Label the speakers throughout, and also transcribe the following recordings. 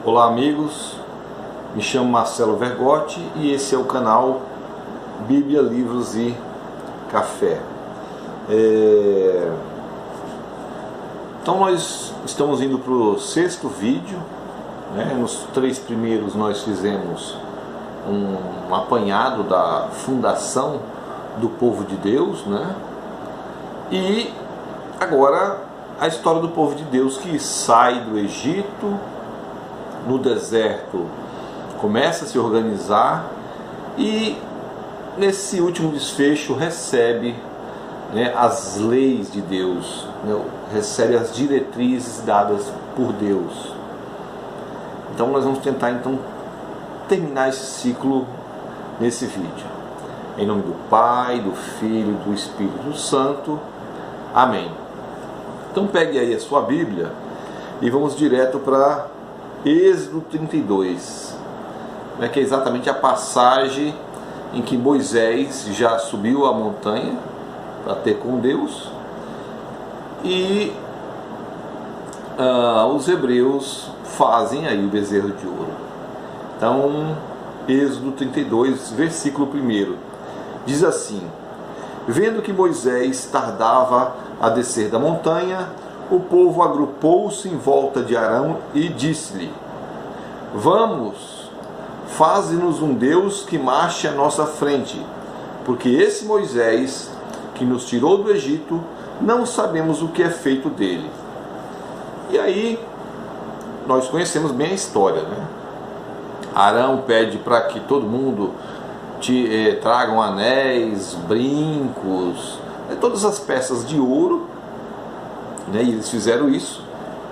Speaker 1: Olá amigos, me chamo Marcelo Vergotti e esse é o canal Bíblia, Livros e Café. Então nós estamos indo para o 6º vídeo, né? Nos 3 primeiros nós fizemos um apanhado da fundação do povo de Deus, né? E agora a história do povo de Deus que sai do Egito, no deserto começa a se organizar e nesse último desfecho recebe, né, as leis de Deus, né, recebe as diretrizes dadas por Deus. Então nós vamos tentar terminar esse ciclo nesse vídeo. Em nome do Pai, do Filho e do Espírito Santo. Amém. Então pegue aí a sua Bíblia e vamos direto para Êxodo 32, né, que é exatamente a passagem em que Moisés já subiu a montanha para ter com Deus e os hebreus fazem aí o bezerro de ouro. Então, Êxodo 32, versículo 1, diz assim: vendo que Moisés tardava a descer da montanha, o povo agrupou-se em volta de Arão e disse-lhe: vamos, faze-nos um Deus que marche à nossa frente, porque esse Moisés, que nos tirou do Egito, não sabemos o que é feito dele. E aí, nós conhecemos bem a história, né? Arão pede para que todo mundo tragam anéis, brincos, todas as peças de ouro, né? E eles fizeram isso,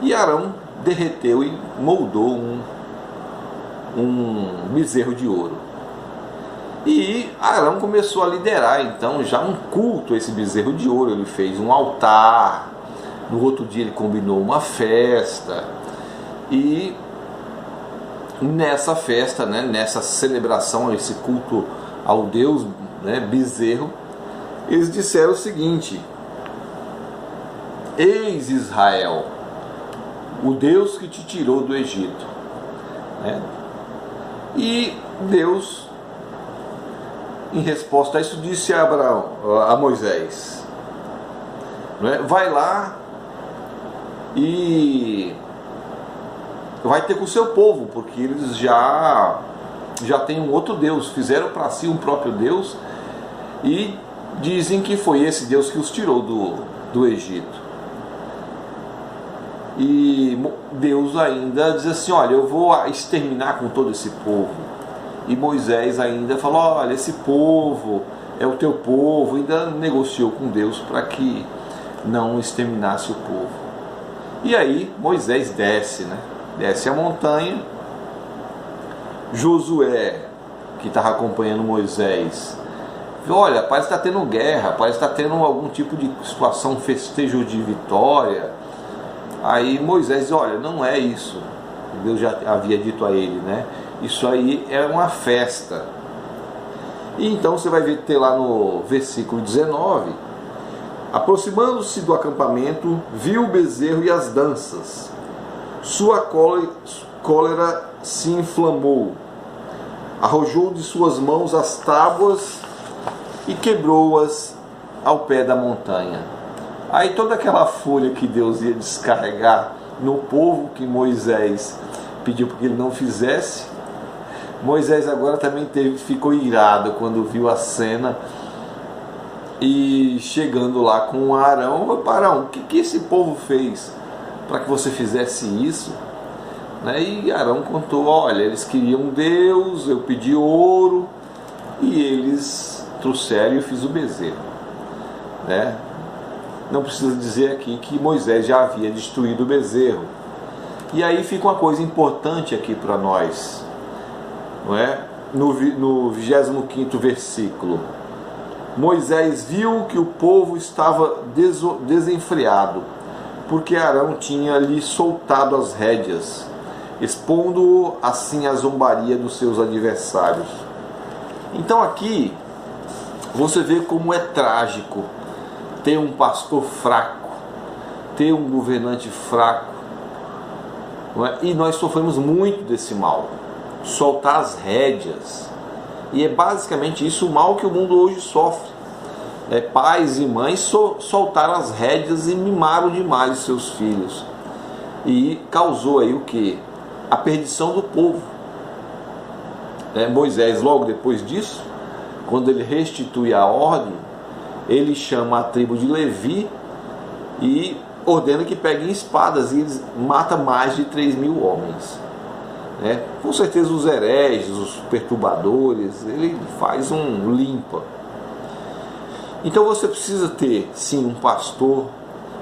Speaker 1: e Arão derreteu e moldou um bezerro de ouro. E Arão começou a liderar então já um culto a esse bezerro de ouro. Ele fez um altar, no outro dia ele combinou uma festa, e nessa festa, né, nessa celebração, esse culto ao Deus, né, bezerro, eles disseram o seguinte: eis Israel, o Deus que te tirou do Egito, né? E Deus, em resposta a isso, disse a Moisés, né, vai lá e vai ter com o seu povo, porque eles já têm um outro Deus, fizeram para si um próprio Deus e dizem que foi esse Deus que os tirou do Egito. E Deus ainda diz assim: olha, eu vou exterminar com todo esse povo. E Moisés ainda falou: olha, esse povo é o teu povo. Ainda negociou com Deus para que não exterminasse o povo. E aí Moisés desce, né? Desce a montanha. Josué, que estava acompanhando Moisés, olha, parece que está tendo guerra, parece que está tendo algum tipo de situação, festejo de vitória. Aí Moisés diz: olha, não é isso. Deus já havia dito a ele, né? Isso aí é uma festa. E então você vai ter lá no versículo 19: aproximando-se do acampamento, viu o bezerro e as danças. Sua cólera se inflamou, arrojou de suas mãos as tábuas e quebrou-as ao pé da montanha. Aí toda aquela fúria que Deus ia descarregar no povo, que Moisés pediu para que ele não fizesse, Moisés agora também ficou irado quando viu a cena. E chegando lá com Arão: Arão, o que esse povo fez para que você fizesse isso? Né? E Arão contou: olha, eles queriam Deus, eu pedi ouro e eles trouxeram e eu fiz o bezerro, né? Não precisa dizer aqui que Moisés já havia destruído o bezerro. E aí fica uma coisa importante aqui para nós, não é? No 25º versículo: Moisés viu que o povo estava desenfreado, porque Arão tinha lhe soltado as rédeas, expondo assim a zombaria dos seus adversários. Então aqui você vê como é trágico ter um pastor fraco, ter um governante fraco, não é? E nós sofremos muito desse mal, soltar as rédeas. E é basicamente isso o mal que o mundo hoje sofre. Pais e mães soltaram as rédeas e mimaram demais os seus filhos. E causou aí o que? A perdição do povo. Moisés, logo depois disso, quando ele restitui a ordem, ele chama a tribo de Levi e ordena que peguem espadas, e eles matam mais de 3.000 homens. Com certeza os hereges, os perturbadores, ele faz um limpa. Então você precisa ter, sim, um pastor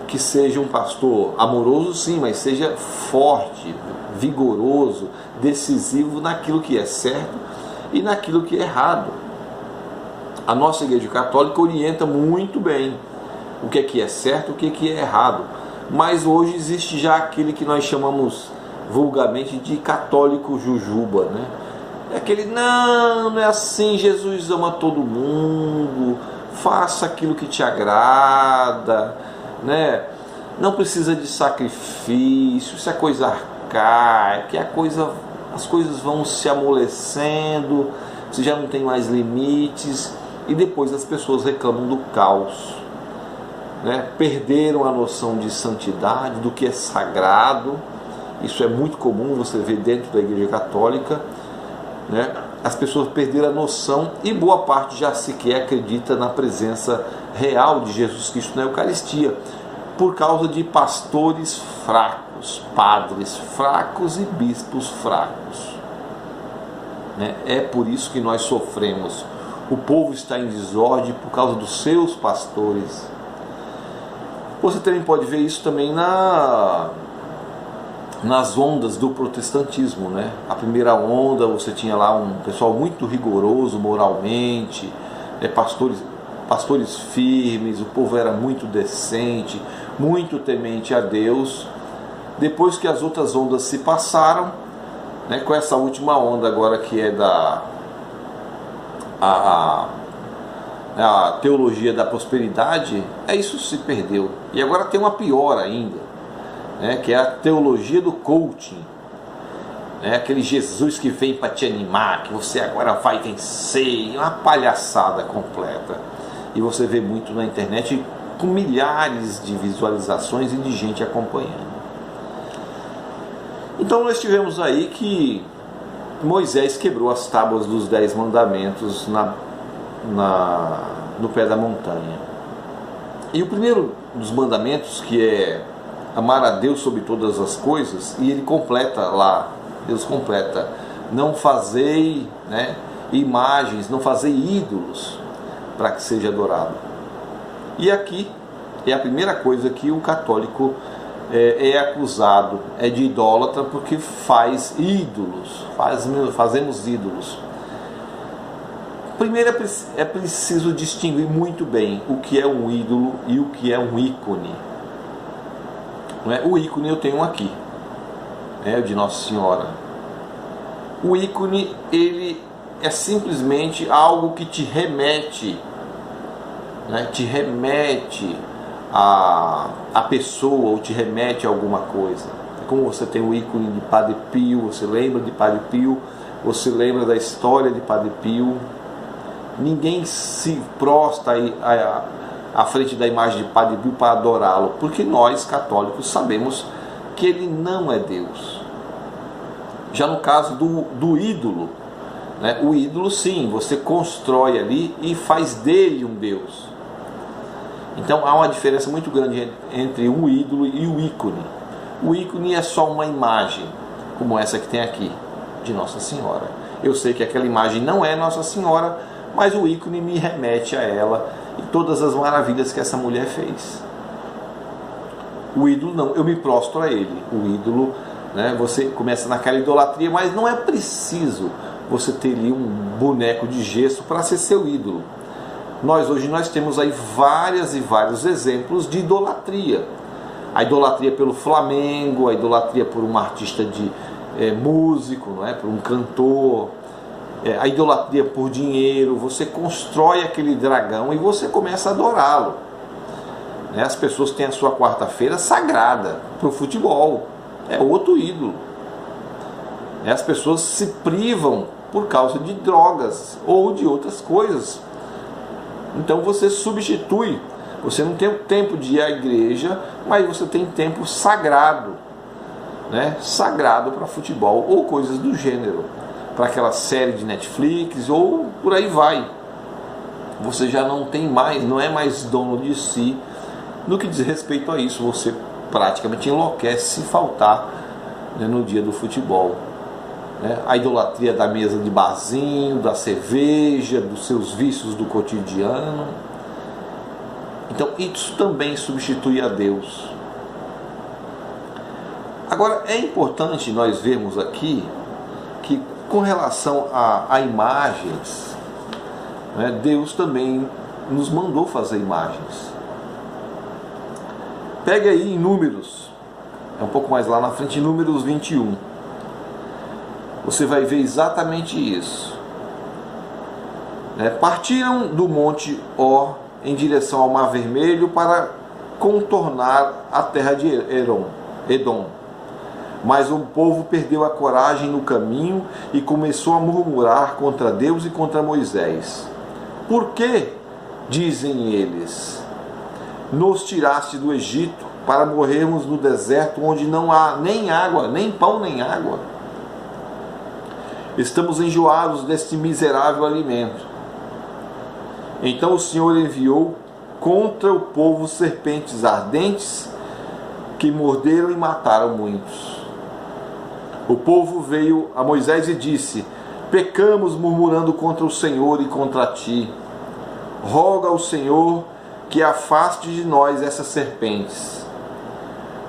Speaker 1: que seja um pastor amoroso, sim, mas seja forte, vigoroso, decisivo naquilo que é certo e naquilo que é errado. A nossa Igreja Católica orienta muito bem o que é certo, o que é errado. Mas hoje existe já aquele que nós chamamos vulgarmente de católico jujuba, né? É aquele, não é assim, Jesus ama todo mundo, faça aquilo que te agrada, né? Não precisa de sacrifício, isso é coisa arcaica, as coisas vão se amolecendo, você já não tem mais limites, e depois as pessoas reclamam do caos, né? Perderam a noção de santidade, do que é sagrado. Isso é muito comum você ver dentro da Igreja Católica, né? As pessoas perderam a noção e boa parte já sequer acredita na presença real de Jesus Cristo na Eucaristia, por causa de pastores fracos, padres fracos e bispos fracos. É por isso que nós sofremos. O povo está em desordem por causa dos seus pastores. Você também pode ver isso também nas ondas do protestantismo, né? A primeira onda, você tinha lá um pessoal muito rigoroso moralmente, pastores firmes, o povo era muito decente, muito temente a Deus. Depois que as outras ondas se passaram, né, com essa última onda agora que é a teologia da prosperidade, isso se perdeu. E agora tem uma pior ainda, que é a teologia do coaching, aquele Jesus que vem para te animar, que você agora vai vencer, uma palhaçada completa. E você vê muito na internet com milhares de visualizações e de gente acompanhando. Então nós tivemos aí que Moisés quebrou as tábuas dos 10 mandamentos no pé da montanha. E o primeiro dos mandamentos, que é amar a Deus sobre todas as coisas, e ele completa lá, Deus completa, não fazei imagens, não fazei ídolos para que seja adorado. E aqui é a primeira coisa que o católico é acusado, de idólatra, porque faz ídolos, fazemos ídolos. Primeiro é preciso distinguir muito bem o que é um ídolo e o que é um ícone. O ícone eu tenho aqui, o de Nossa Senhora. O ícone, ele é simplesmente algo que te remete, a pessoa, ou te remete a alguma coisa. Como você tem o ícone de Padre Pio, você lembra de Padre Pio, você lembra da história de Padre Pio. Ninguém se prostra à frente da imagem de Padre Pio para adorá-lo, porque nós católicos sabemos que ele não é Deus. Já no caso do ídolo, o ídolo, sim, você constrói ali e faz dele um Deus. Então há uma diferença muito grande entre o ídolo e o ícone. O ícone é só uma imagem, como essa que tem aqui, de Nossa Senhora. Eu sei que aquela imagem não é Nossa Senhora, mas o ícone me remete a ela e todas as maravilhas que essa mulher fez. O ídolo não, eu me prostro a ele. O ídolo, você começa naquela idolatria, mas não é preciso você ter ali um boneco de gesso para ser seu ídolo. Hoje nós temos aí vários exemplos de idolatria. A idolatria pelo Flamengo, a idolatria por um artista de músico, por um cantor, a idolatria por dinheiro. Você constrói aquele dragão e você começa a adorá-lo. As pessoas têm a sua quarta-feira sagrada para o futebol. É outro ídolo. As pessoas se privam por causa de drogas ou de outras coisas. Então você substitui. Você não tem o tempo de ir à igreja, mas você tem tempo sagrado, né? Sagrado para futebol ou coisas do gênero, para aquela série de Netflix ou por aí vai. Você já não tem mais, não é mais dono de si. No que diz respeito a isso, você praticamente enlouquece se faltar, né, no dia do futebol. Né? A idolatria da mesa de barzinho, da cerveja, dos seus vícios do cotidiano. Então isso também substitui a Deus. Agora é importante nós vermos aqui que com relação a imagens, né, Deus também nos mandou fazer imagens. Pega aí em Números, é um pouco mais lá na frente, em Números 21. Você vai ver exatamente isso. Partiram do monte Or em direção ao Mar Vermelho para contornar a terra de Edom. Mas o povo perdeu a coragem no caminho e começou a murmurar contra Deus e contra Moisés. Por que, dizem eles, nos tiraste do Egito para morrermos no deserto onde não há nem água, nem pão nem água? Estamos enjoados deste miserável alimento. Então o Senhor enviou contra o povo serpentes ardentes que morderam e mataram muitos. O povo veio a Moisés e disse: pecamos murmurando contra o Senhor e contra ti. Roga ao Senhor que afaste de nós essas serpentes.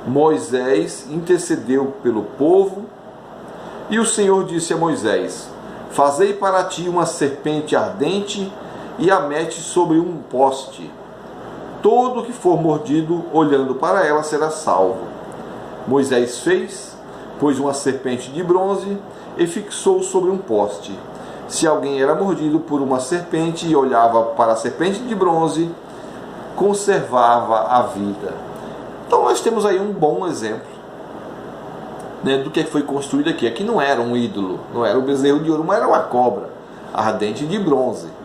Speaker 1: Moisés intercedeu pelo povo e o Senhor disse a Moisés: fazei para ti uma serpente ardente e a mete sobre um poste. Todo que for mordido, olhando para ela, será salvo. Moisés fez, pôs uma serpente de bronze e fixou sobre um poste. Se alguém era mordido por uma serpente e olhava para a serpente de bronze, conservava a vida. Então nós temos aí um bom exemplo, né, do que foi construído aqui. Aqui não era um ídolo, não era um bezerro de ouro, mas era uma cobra ardente de bronze.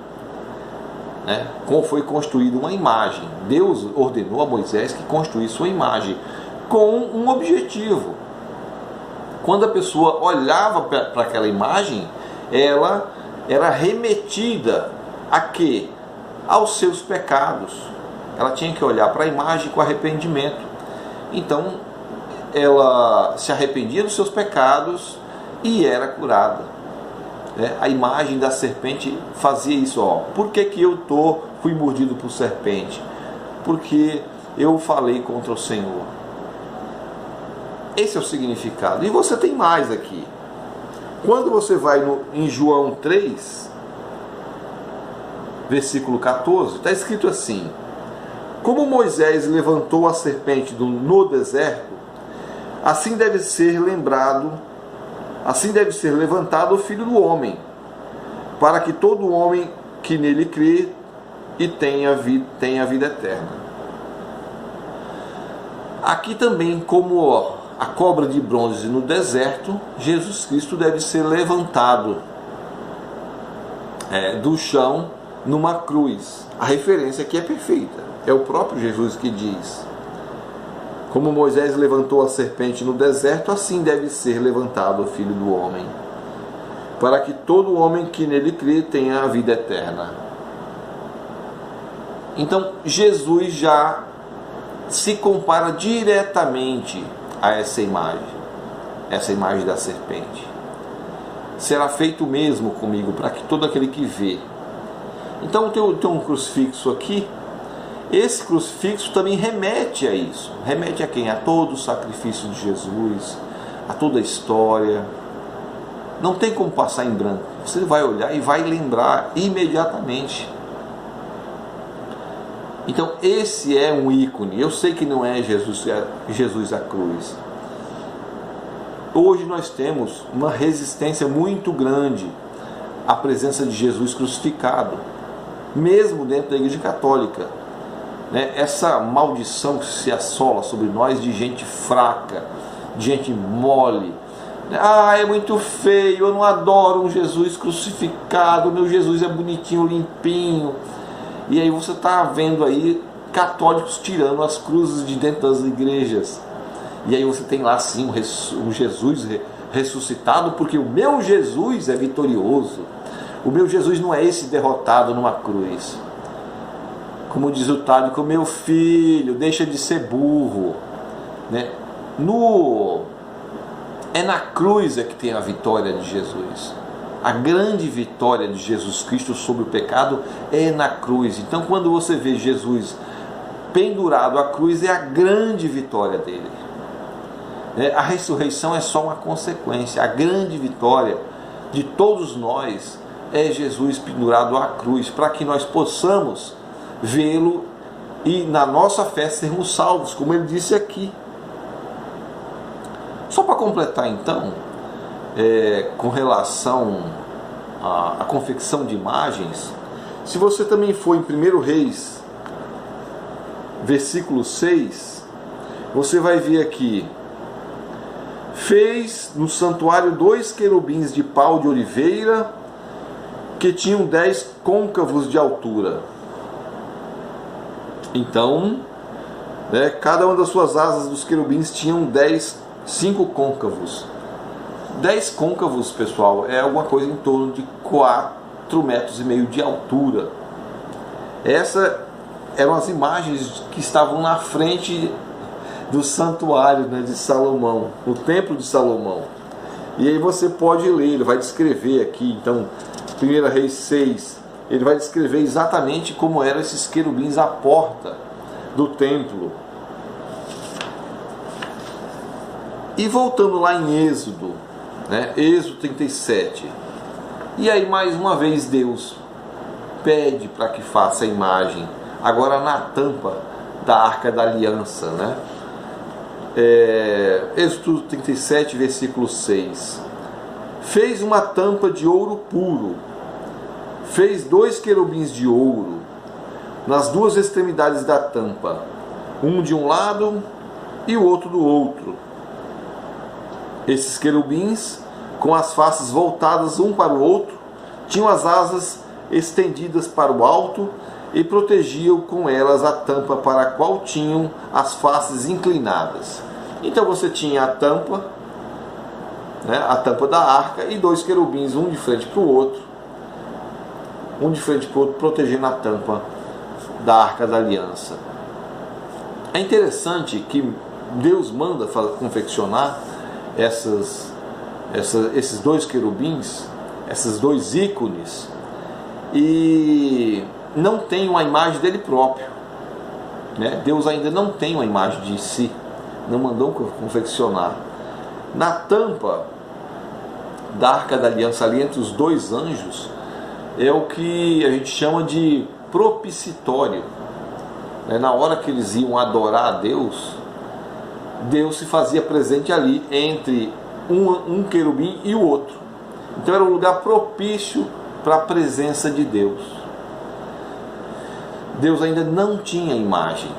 Speaker 1: Né? Como foi construída uma imagem. Deus ordenou a Moisés que construísse uma imagem com um objetivo. Quando a pessoa olhava para aquela imagem, ela era remetida a quê? Aos seus pecados. Ela tinha que olhar para a imagem com arrependimento. Então ela se arrependia dos seus pecados e era curada. A imagem da serpente fazia isso. Por que eu fui mordido por serpente? Porque eu falei contra o Senhor. Esse é o significado. E você tem mais aqui. Quando você vai em João 3, versículo 14, está escrito assim: como Moisés levantou a serpente no deserto, assim deve ser levantado o Filho do Homem, para que todo homem que nele crê e tenha a vida eterna. Aqui também, como a cobra de bronze no deserto, Jesus Cristo deve ser levantado do chão numa cruz. A referência aqui é perfeita. É o próprio Jesus que diz: como Moisés levantou a serpente no deserto, assim deve ser levantado o Filho do Homem, para que todo homem que nele crê tenha a vida eterna. Então Jesus já se compara diretamente a essa imagem da serpente. Será feito o mesmo comigo, para que todo aquele que vê. Então tem um crucifixo aqui. Esse crucifixo também remete a isso. Remete a quem? A todo o sacrifício de Jesus, a toda a história. Não tem como passar em branco. Você vai olhar e vai lembrar imediatamente. Então esse é um ícone. Eu sei que não é Jesus a cruz. Hoje nós temos uma resistência muito grande à presença de Jesus crucificado, mesmo dentro da Igreja Católica. Essa maldição que se assola sobre nós de gente fraca, de gente mole. Ah, é muito feio, eu não adoro um Jesus crucificado, meu Jesus é bonitinho, limpinho. E aí você está vendo aí católicos tirando as cruzes de dentro das igrejas. E aí você tem lá sim um Jesus ressuscitado, porque o meu Jesus é vitorioso. O meu Jesus não é esse derrotado numa cruz. Como diz o Tádico, meu filho, deixa de ser burro. Né? É na cruz é que tem a vitória de Jesus. A grande vitória de Jesus Cristo sobre o pecado é na cruz. Então quando você vê Jesus pendurado à cruz, é a grande vitória dele. A ressurreição é só uma consequência. A grande vitória de todos nós é Jesus pendurado à cruz, para que nós possamos vê-lo e na nossa fé sermos salvos, como ele disse aqui. Só para completar então, com relação à confecção de imagens, se você também for em 1 Reis, versículo 6, você vai ver aqui: fez no santuário 2 querubins de pau de oliveira, que tinham 10 côncavos de altura. Então, cada uma das suas asas dos querubins tinham 5 côncavos. 10 côncavos, pessoal, é alguma coisa em torno de 4,5 metros de altura. Essas eram as imagens que estavam na frente do santuário, de Salomão, o templo de Salomão. E aí você pode ler, ele vai descrever aqui, então, 1 Reis 6, ele vai descrever exatamente como eram esses querubins à porta do templo. E voltando lá em Êxodo, Êxodo 37, e aí mais uma vez Deus pede para que faça a imagem, agora na tampa da Arca da Aliança, Êxodo 37, versículo 6. Fez uma tampa de ouro puro, fez 2 querubins de ouro nas 2 extremidades da tampa, um de um lado e o outro do outro. Esses querubins, com as faces voltadas um para o outro, tinham as asas estendidas para o alto e protegiam com elas a tampa para a qual tinham as faces inclinadas. Então você tinha a tampa da arca e 2 querubins, um de frente para o outro, protegendo a tampa da Arca da Aliança. É interessante que Deus manda confeccionar esses 2 querubins, esses 2 ícones, e não tem uma imagem dele próprio. Deus ainda não tem uma imagem de si, não mandou confeccionar. Na tampa da Arca da Aliança, ali entre os 2 anjos, é o que a gente chama de propicitório. Na hora que eles iam adorar a Deus, Deus se fazia presente ali entre um querubim e o outro. Então era um lugar propício para a presença de Deus. Deus ainda não tinha imagem,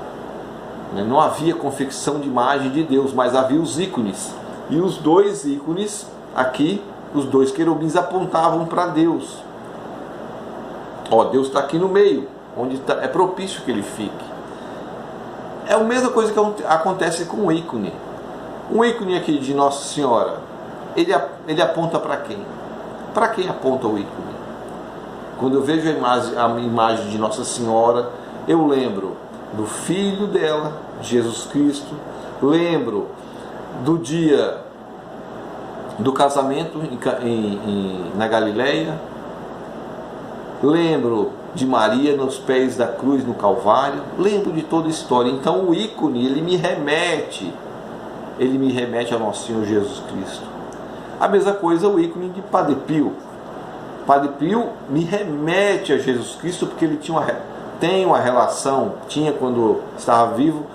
Speaker 1: não havia confecção de imagem de Deus, mas havia os ícones. E os 2 ícones aqui, os 2 querubins, apontavam para Deus. Deus está aqui no meio, onde é propício que ele fique. É a mesma coisa que acontece com o ícone. Um ícone aqui de Nossa Senhora, ele aponta para quem? Para quem aponta o ícone? Quando eu vejo a imagem de Nossa Senhora, eu lembro do filho dela, Jesus Cristo, lembro do dia do casamento na Galileia, lembro de Maria nos pés da cruz no Calvário, lembro de toda a história. Então o ícone, ele me remete ao nosso Senhor Jesus Cristo. A mesma coisa o ícone de Padre Pio. Padre Pio me remete a Jesus Cristo, porque ele tem uma relação, tinha quando estava vivo,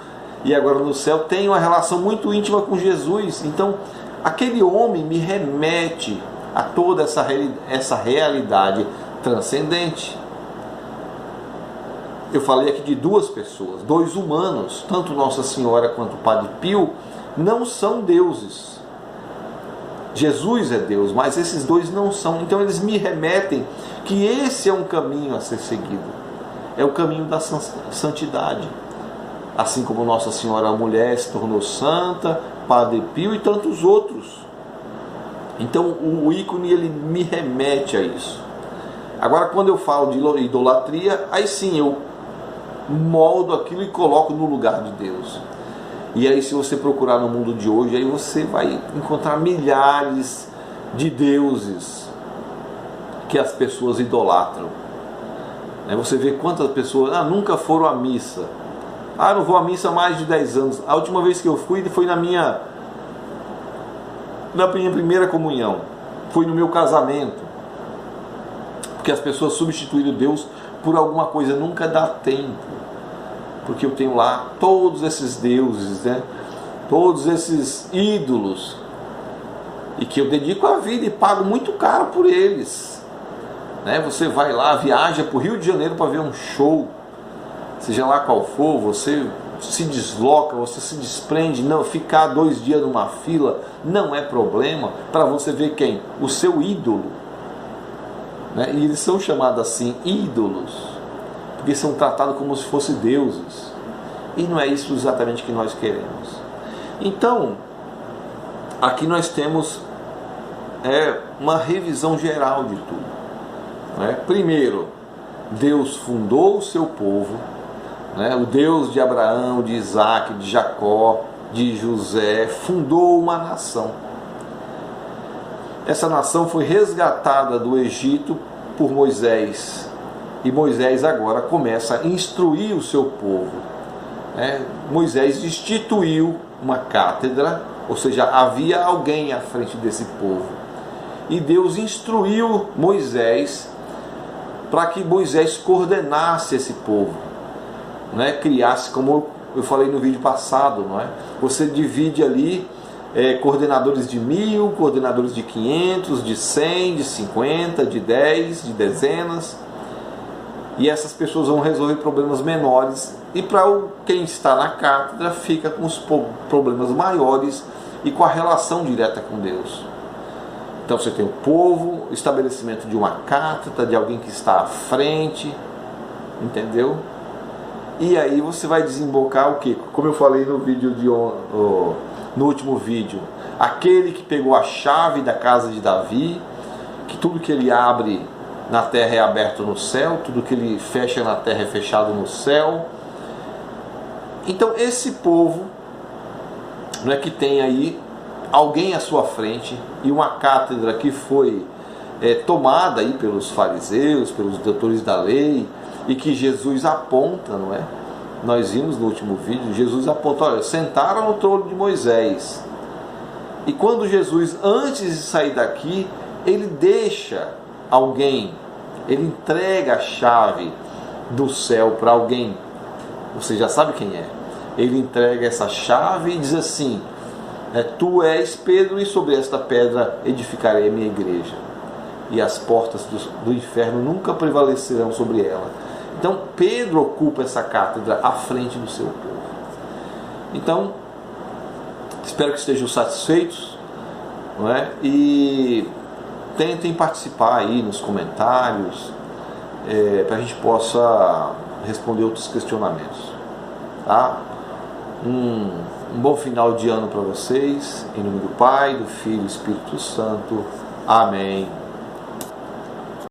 Speaker 1: e agora no céu tem uma relação muito íntima com Jesus. Então aquele homem me remete a toda essa realidade transcendente. Eu falei aqui de 2 pessoas, 2 humanos, tanto Nossa Senhora quanto Padre Pio, não são deuses. Jesus é Deus, mas esses dois não são. Então eles me remetem que esse é um caminho a ser seguido. É o caminho da santidade. Assim como Nossa Senhora a mulher se tornou santa, Padre Pio e tantos outros. Então o ícone ele me remete a isso. Agora quando eu falo de idolatria, aí sim eu moldo aquilo e coloco no lugar de Deus. E aí se você procurar no mundo de hoje, aí você vai encontrar milhares de deuses que as pessoas idolatram. Você vê quantas pessoas nunca foram à missa. Não vou à missa há mais de 10 anos. A última vez que eu fui foi na minha primeira comunhão. Foi no meu casamento. Porque as pessoas substituíram Deus por alguma coisa. Nunca dá tempo. Porque eu tenho lá todos esses deuses, todos esses ídolos. E que eu dedico a vida e pago muito caro por eles. Você vai lá, viaja para o Rio de Janeiro para ver um show. Seja lá qual for, você se desloca, você se desprende. Não, ficar 2 dias numa fila não é problema para você ver quem? O seu ídolo. E eles são chamados assim, ídolos, porque são tratados como se fossem deuses. E não é isso exatamente que nós queremos. Então, aqui nós temos uma revisão geral de tudo. Primeiro, Deus fundou o seu povo. O Deus de Abraão, de Isaac, de Jacó, de José, fundou uma nação. Essa nação foi resgatada do Egito por Moisés. E Moisés agora começa a instruir o seu povo. Moisés instituiu uma cátedra, ou seja, havia alguém à frente desse povo. E Deus instruiu Moisés para que Moisés coordenasse esse povo. Criasse, como eu falei no vídeo passado, você divide ali coordenadores de 1000, coordenadores de 500, de 100, de 50, de 10, de dezenas, e essas pessoas vão resolver problemas menores, e para quem está na cátedra fica com os problemas maiores e com a relação direta com Deus. Então você tem o povo, o estabelecimento de uma cátedra, de alguém que está à frente, entendeu? E aí você vai desembocar o quê? Como eu falei no vídeo no último vídeo, aquele que pegou a chave da casa de Davi, que tudo que ele abre na terra é aberto no céu, tudo que ele fecha na terra é fechado no céu. Então esse povo que tem aí alguém à sua frente e uma cátedra que foi tomada aí pelos fariseus, pelos doutores da lei, e que Jesus aponta, Nós vimos no último vídeo, Jesus aponta, olha, sentaram no trono de Moisés. E quando Jesus, antes de sair daqui, ele deixa alguém, ele entrega a chave do céu para alguém. Você já sabe quem é. Ele entrega essa chave e diz assim, tu és Pedro, e sobre esta pedra edificarei a minha igreja. E as portas do inferno nunca prevalecerão sobre ela. Então Pedro ocupa essa cátedra à frente do seu povo. Então, espero que estejam satisfeitos, e tentem participar aí nos comentários, para a gente possa responder outros questionamentos. Tá? Um bom final de ano para vocês, em nome do Pai, do Filho e do Espírito Santo. Amém.